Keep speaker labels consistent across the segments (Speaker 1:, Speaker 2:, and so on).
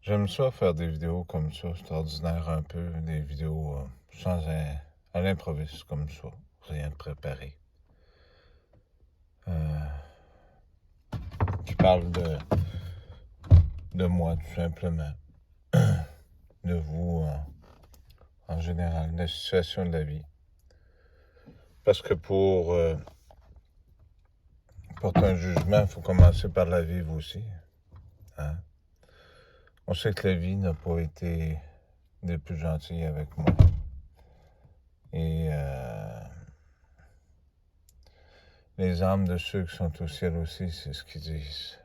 Speaker 1: J'aime ça faire des vidéos comme ça, c'est ordinaire un peu, des vidéos à l'improviste comme ça, rien de préparé. Qui parle de moi tout simplement, de vous en général, de la situation de la vie. Parce que pour porter un jugement, il faut commencer par la vivre aussi. Hein? On sait que la vie n'a pas été des plus gentilles avec moi. Et les âmes de ceux qui sont au ciel aussi, c'est ce qu'ils disent.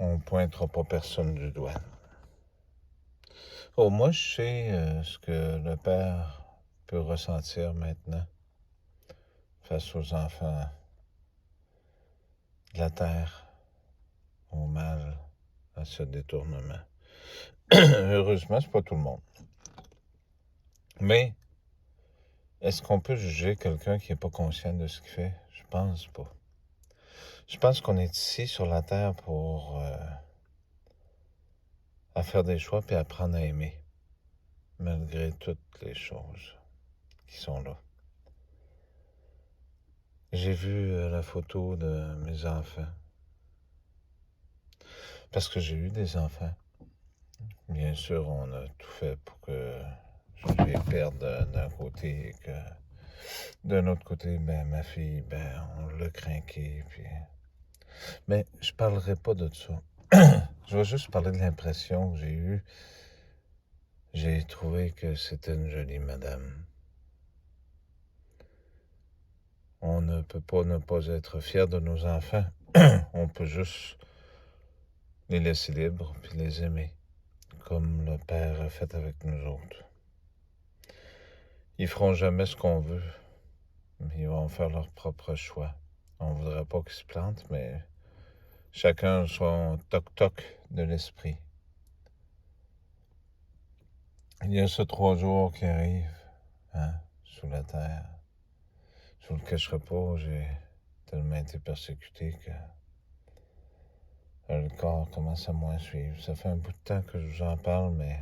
Speaker 1: On ne pointera pas personne du doigt. Oh, moi, je sais ce que le Père peut ressentir maintenant face aux enfants de la terre, au mal, à ce détournement. Heureusement, c'est pas tout le monde. Mais, est-ce qu'on peut juger quelqu'un qui n'est pas conscient de ce qu'il fait? Je pense pas. Je pense qu'on est ici sur la terre pour à faire des choix puis apprendre à aimer, malgré toutes les choses qui sont là. J'ai vu la photo de mes enfants. Parce que j'ai eu des enfants. Bien sûr, on a tout fait pour que je les perde d'un côté et que d'un autre côté, ben ma fille, ben on l'a craqué. Puis... Mais je parlerai pas de ça. Je vais juste parler de l'impression que j'ai eue. J'ai trouvé que c'était une jolie madame. On ne peut pas ne pas être fier de nos enfants. On peut juste les laisser libres puis les aimer, comme le Père a fait avec nous autres. Ils feront jamais ce qu'on veut, mais ils vont faire leur propre choix. On voudrait pas qu'ils se plantent, mais chacun son toc-toc de l'esprit. Il y a ce 3 jours qui arrivent, hein, sous la terre. Je vous le cacherai pas, j'ai tellement été persécuté que le corps commence à moins suivre. Ça fait un bout de temps que je vous en parle, mais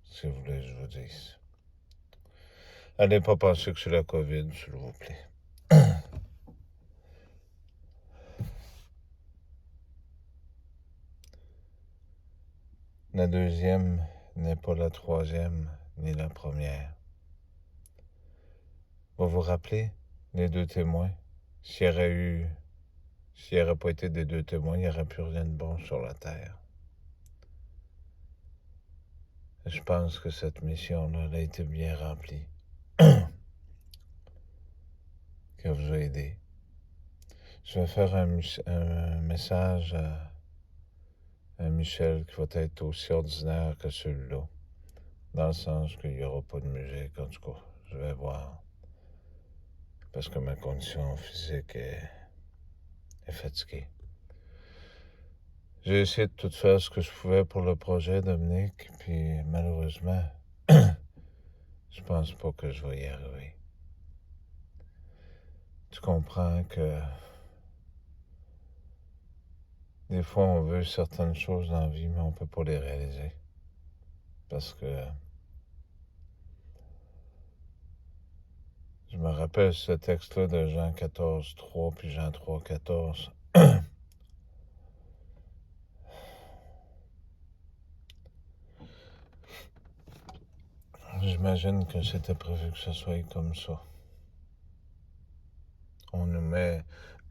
Speaker 1: si vous voulez, je vous dise. Allez pas penser que c'est la COVID, s'il vous plaît. La deuxième n'est pas la troisième ni la première. Vous vous rappelez les 2 témoins? S'il n'y aurait pas été des 2 témoins, il n'y aurait plus rien de bon sur la terre. Je pense que cette mission-là a été bien remplie. Qu'elle vous a aidé. Je vais faire un message à Michel qui va être aussi ordinaire que celui-là. Dans le sens qu'il n'y aura pas de musique, en tout cas. Je vais voir. Parce que ma condition physique est fatiguée. J'ai essayé de tout faire ce que je pouvais pour le projet, Dominique, puis malheureusement, je pense pas que je vais y arriver. Tu comprends que des fois, on veut certaines choses dans la vie, mais on peut pas les réaliser. Parce que je me rappelle ce texte-là de Jean 14, 3, puis Jean 3, 14. J'imagine que c'était prévu que ce soit comme ça. On nous met,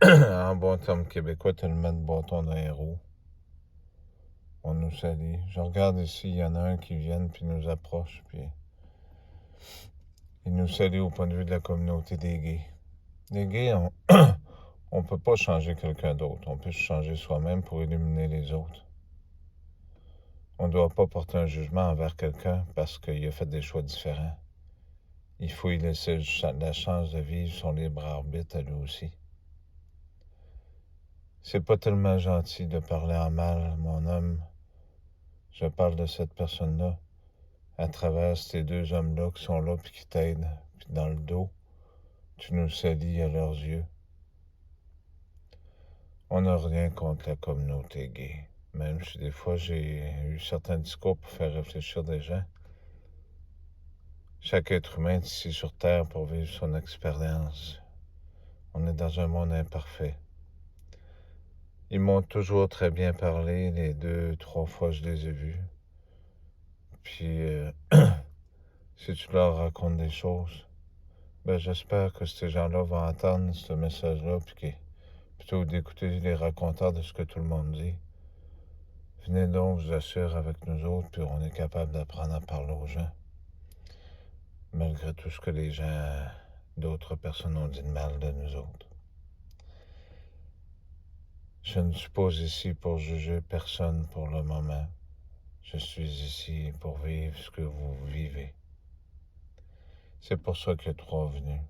Speaker 1: en bon terme québécois, tellement de bâtons dans les roues. On nous salue. Je regarde ici, il y en a un qui vient puis nous approche, puis il nous salue au point de vue de la communauté des gays. Les gays, on peut pas changer quelqu'un d'autre. On peut se changer soi-même pour éliminer les autres. On ne doit pas porter un jugement envers quelqu'un parce qu'il a fait des choix différents. Il faut lui laisser la chance de vivre son libre arbitre à lui aussi. C'est pas tellement gentil de parler en mal, mon homme. Je parle de cette personne-là à travers ces 2 hommes-là qui sont là puis qui t'aident. Puis dans le dos, tu nous salis à leurs yeux. On n'a rien contre la communauté gay. Même si des fois j'ai eu certains discours pour faire réfléchir des gens. Chaque être humain est ici sur Terre pour vivre son expérience. On est dans un monde imparfait. Ils m'ont toujours très bien parlé, les 2, 3 fois que je les ai vus. Puis, si tu leur racontes des choses, ben j'espère que ces gens-là vont entendre ce message-là, puis plutôt d'écouter les raconteurs de ce que tout le monde dit. Venez donc, je vous assure, avec nous autres, puis on est capable d'apprendre à parler aux gens. Malgré tout ce que les gens, d'autres personnes ont dit de mal de nous autres. Je ne suis pas ici pour juger personne pour le moment. Je suis ici pour vivre ce que vous vivez. C'est pour ça qu'il y a 3 venus.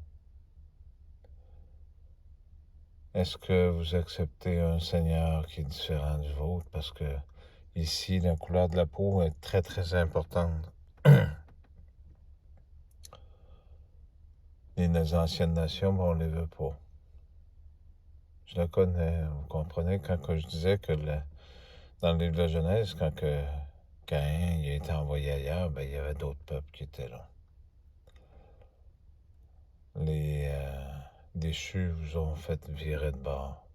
Speaker 1: Est-ce que vous acceptez un Seigneur qui est différent du vôtre? Parce que ici, la couleur de la peau est très, très importante. Les anciennes nations, on ne les veut pas. Je le connais, vous comprenez, quand je disais que dans le livre de la Genèse, quand Caïn il a été envoyé ailleurs, ben, il y avait d'autres peuples qui étaient là. Les déchus vous ont fait virer de bord.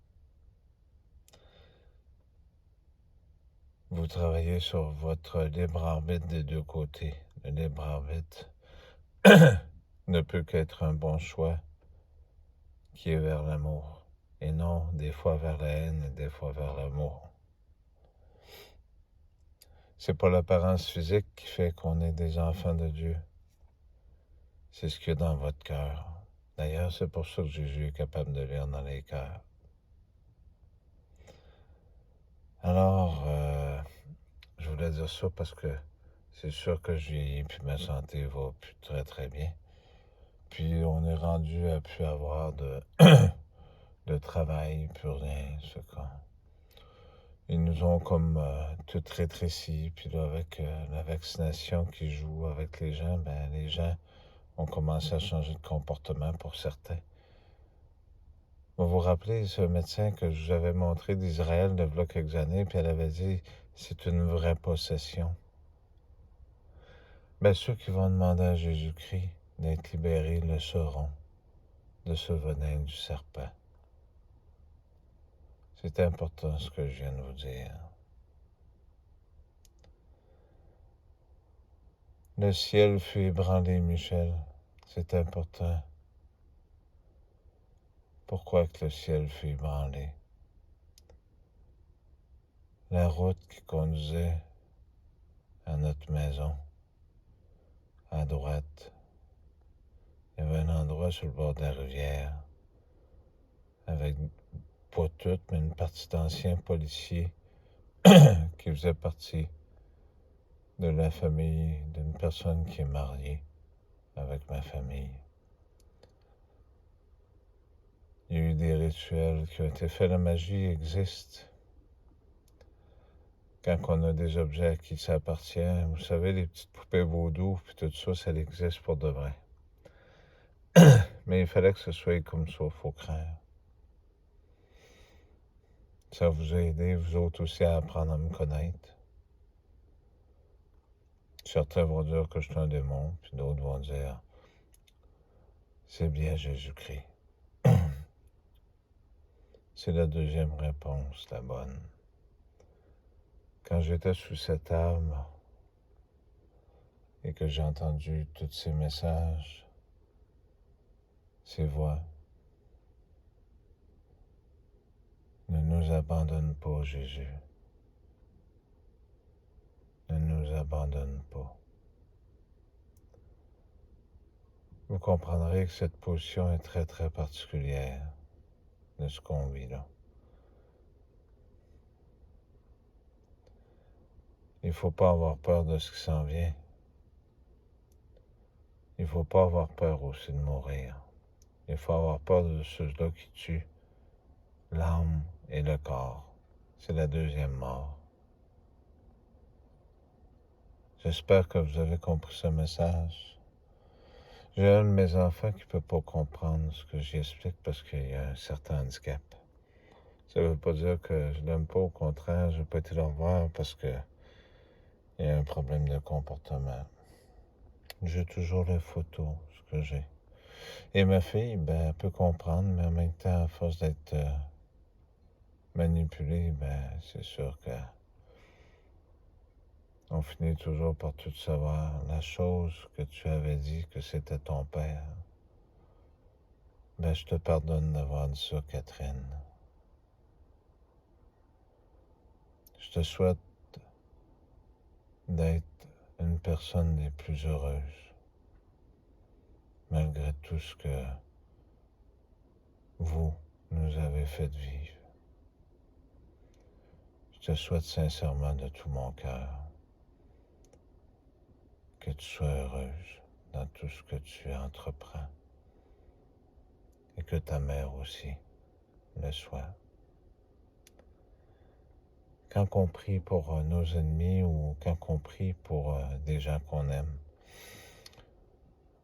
Speaker 1: Vous travaillez sur votre libre arbitre des 2 côtés. Le libre arbitre ne peut qu'être un bon choix qui est vers l'amour, et non des fois vers la haine et des fois vers l'amour. C'est pas l'apparence physique qui fait qu'on est des enfants de Dieu. C'est ce qu'il y a dans votre cœur. D'ailleurs, c'est pour ça que Jésus est capable de lire dans les cœurs. Alors, je voulais dire ça parce que c'est sûr que je vieillis, puis ma santé va plus très très bien. Puis on est rendu à plus avoir de travail, plus rien, c'est quoi. Ils nous ont comme tout rétréci, puis là, avec la vaccination qui joue avec les gens, ben les gens ont commencé à changer de comportement pour certains. Vous vous rappelez ce médecin que je vous avais montré d'Israël de quelques années, puis elle avait dit c'est une vraie possession. Ben ceux qui vont demander à Jésus-Christ d'être libérés le sauront de ce venin du serpent. C'est important ce que je viens de vous dire. Le ciel fut ébranlé, Michel. C'est important. Pourquoi que le ciel fut ébranlé? La route qui conduisait à notre maison, à droite, il y avait un endroit sur le bord de la rivière, avec pas toutes, mais une partie d'anciens policiers qui faisaient partie de la famille d'une personne qui est mariée avec ma famille. Il y a eu des rituels qui ont été faits. La magie existe. Quand on a des objets à qui ça appartient, vous savez, les petites poupées vaudou, puis tout ça, ça existe pour de vrai. Mais il fallait que ce soit comme ça, il faut craindre. Ça vous a aidé, vous autres aussi, à apprendre à me connaître. Certains vont dire que je suis un démon, puis d'autres vont dire, c'est bien Jésus-Christ. C'est la deuxième réponse, la bonne. Quand j'étais sous cet arbre et que j'ai entendu tous ces messages, ces voix, ne nous abandonne pas, Jésus. Ne nous abandonne pas. Vous comprendrez que cette position est très, très particulière de ce qu'on vit là. Il ne faut pas avoir peur de ce qui s'en vient. Il ne faut pas avoir peur aussi de mourir. Il faut avoir peur de ceux-là qui tuent l'âme et le corps. C'est la deuxième mort. J'espère que vous avez compris ce message. J'ai un de mes enfants qui ne peut pas comprendre ce que j'explique parce qu'il y a un certain handicap. Ça veut pas dire que je l'aime pas, au contraire, je n'ai pas été le revoir parce que il y a un problème de comportement. J'ai toujours les photos, ce que j'ai. Et ma fille, ben, elle peut comprendre, mais en même temps, à force d'être manipulée, ben, c'est sûr que on finit toujours par tout savoir. La chose que tu avais dit que c'était ton père, ben, je te pardonne d'avoir dit ça, Catherine. Je te souhaite d'être une personne des plus heureuses, malgré tout ce que vous nous avez fait vivre. Je te souhaite sincèrement de tout mon cœur que tu sois heureuse dans tout ce que tu entreprends et que ta mère aussi le soit. Quand on prie pour nos ennemis ou quand on prie pour des gens qu'on aime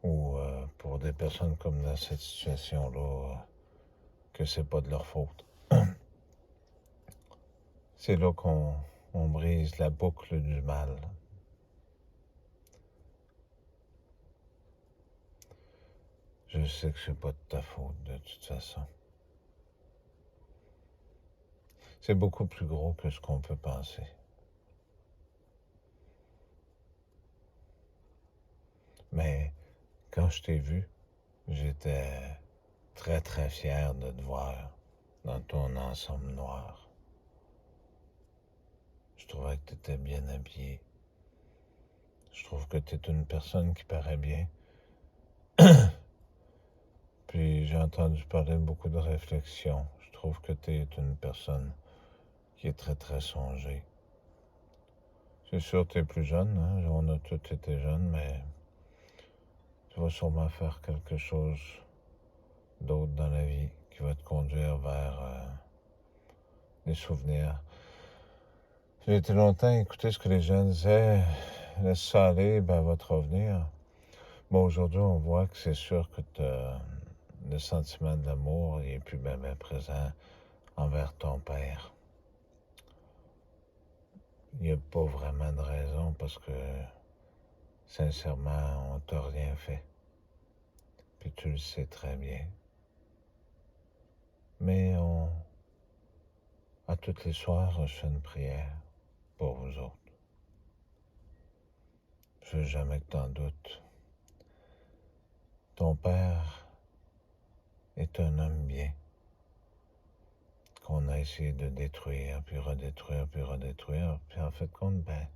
Speaker 1: ou pour des personnes comme dans cette situation-là, que c'est pas de leur faute. C'est là qu'on brise la boucle du mal. Je sais que c'est pas de ta faute de toute façon. C'est beaucoup plus gros que ce qu'on peut penser. Mais quand je t'ai vu, j'étais très très fier de te voir dans ton ensemble noir. Je trouvais que tu étais bien habillé. Je trouve que tu es une personne qui paraît bien. Puis j'ai entendu parler beaucoup de réflexion. Je trouve que tu es une personne qui est très très songée. C'est sûr que tu es plus jeune, hein? On a tous été jeunes, mais tu vas sûrement faire quelque chose d'autre dans la vie qui va te conduire vers des souvenirs. J'ai été longtemps à écouter ce que les gens disaient, laisse ça aller, ben elle va te revenir. Bon, aujourd'hui, on voit que c'est sûr que le sentiment de l'amour n'est plus bien présent envers ton père. Il n'y a pas vraiment de raison parce que, sincèrement, on t'a rien fait. Puis tu le sais très bien. Mais à toutes les soirs, je fais une prière pour vous autres. Je veux jamais que t'en doutes. Ton père est un homme bien qu'on a essayé de détruire, puis redétruire, puis redétruire. Puis en fait, compte, ben,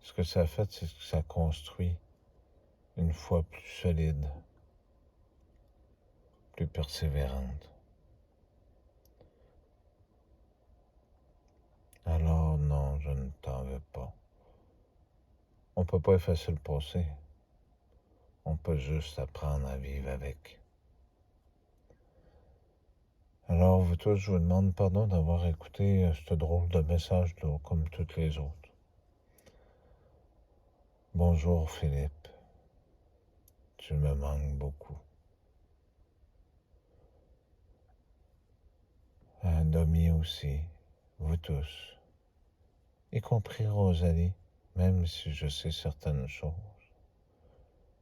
Speaker 1: ce que ça a fait, c'est que ça construit une foi plus solide, plus persévérante. Alors non, je ne t'en veux pas. On peut pas effacer le passé. On peut juste apprendre à vivre avec. Alors, vous tous, je vous demande pardon d'avoir écouté ce drôle de message-là, comme toutes les autres. Bonjour Philippe, tu me manques beaucoup. Domi aussi, vous tous, y compris Rosalie, même si je sais certaines choses.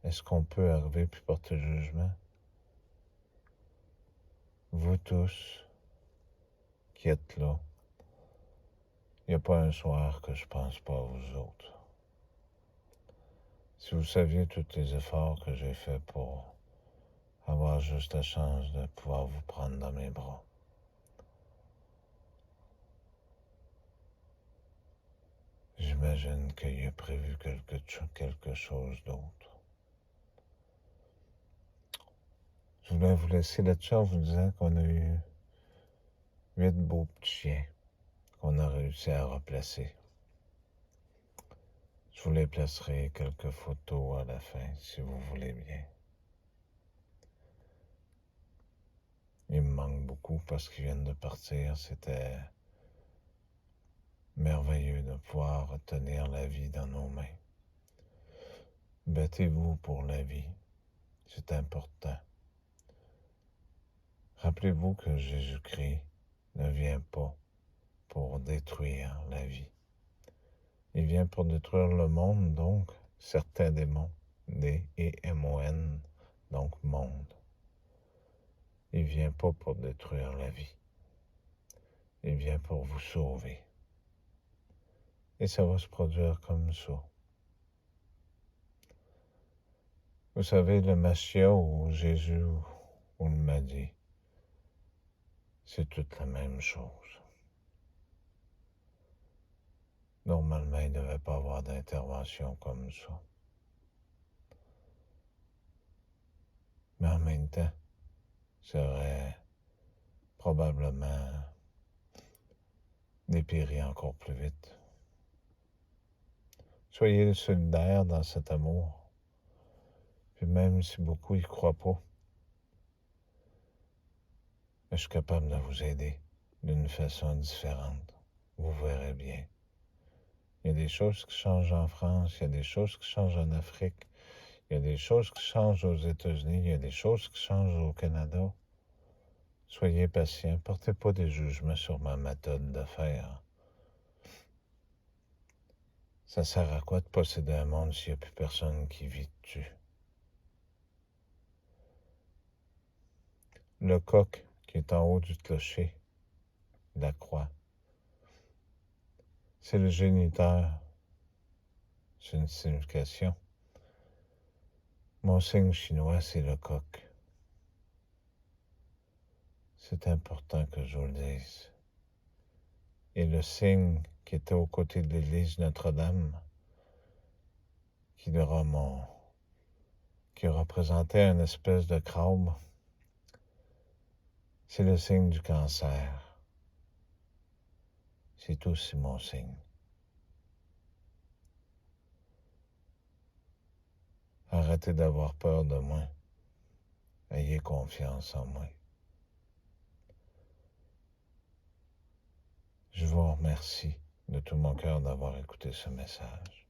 Speaker 1: Est-ce qu'on peut arriver puis porter jugement? Vous tous qui êtes là, il n'y a pas un soir que je pense pas à vous autres. Si vous saviez tous les efforts que j'ai faits pour avoir juste la chance de pouvoir vous prendre dans mes bras. J'imagine qu'il y a prévu quelque chose d'autre. Je voulais vous laisser là-dessus en vous disant qu'on a eu 8 beaux petits chiens qu'on a réussi à replacer. Je vous les placerai quelques photos à la fin, si vous voulez bien. Ils me manquent beaucoup parce qu'ils viennent de partir. C'était merveilleux de pouvoir tenir la vie dans nos mains. Battez-vous pour la vie. C'est important. Rappelez-vous que Jésus-Christ ne vient pas pour détruire la vie. Il vient pour détruire le monde, donc certains démons, D-E-M-O-N, donc monde. Il vient pas pour détruire la vie. Il vient pour vous sauver. Et ça va se produire comme ça. Vous savez, le Mashiach ou Jésus ou le Mahdi, c'est toute la même chose. Normalement, il ne devait pas avoir d'intervention comme ça. Mais en même temps, ça aurait probablement dépéri encore plus vite. Soyez solidaires dans cet amour. Puis même si beaucoup y croient pas, je suis capable de vous aider d'une façon différente. Vous verrez bien. Il y a des choses qui changent en France, il y a des choses qui changent en Afrique, il y a des choses qui changent aux États-Unis, il y a des choses qui changent au Canada. Soyez patients, portez pas de jugement sur ma méthode de faire. Ça sert à quoi de posséder un monde s'il n'y a plus personne qui vit dessus? Le coq qui est en haut du clocher, la croix, c'est le géniteur. C'est une signification. Mon signe chinois, c'est le coq. C'est important que je vous le dise. Et le signe qui était aux côtés de l'église Notre-Dame, qui représentait une espèce de crabe, c'est le signe du cancer. C'est aussi mon signe. Arrêtez d'avoir peur de moi. Ayez confiance en moi. Je vous remercie de tout mon cœur d'avoir écouté ce message.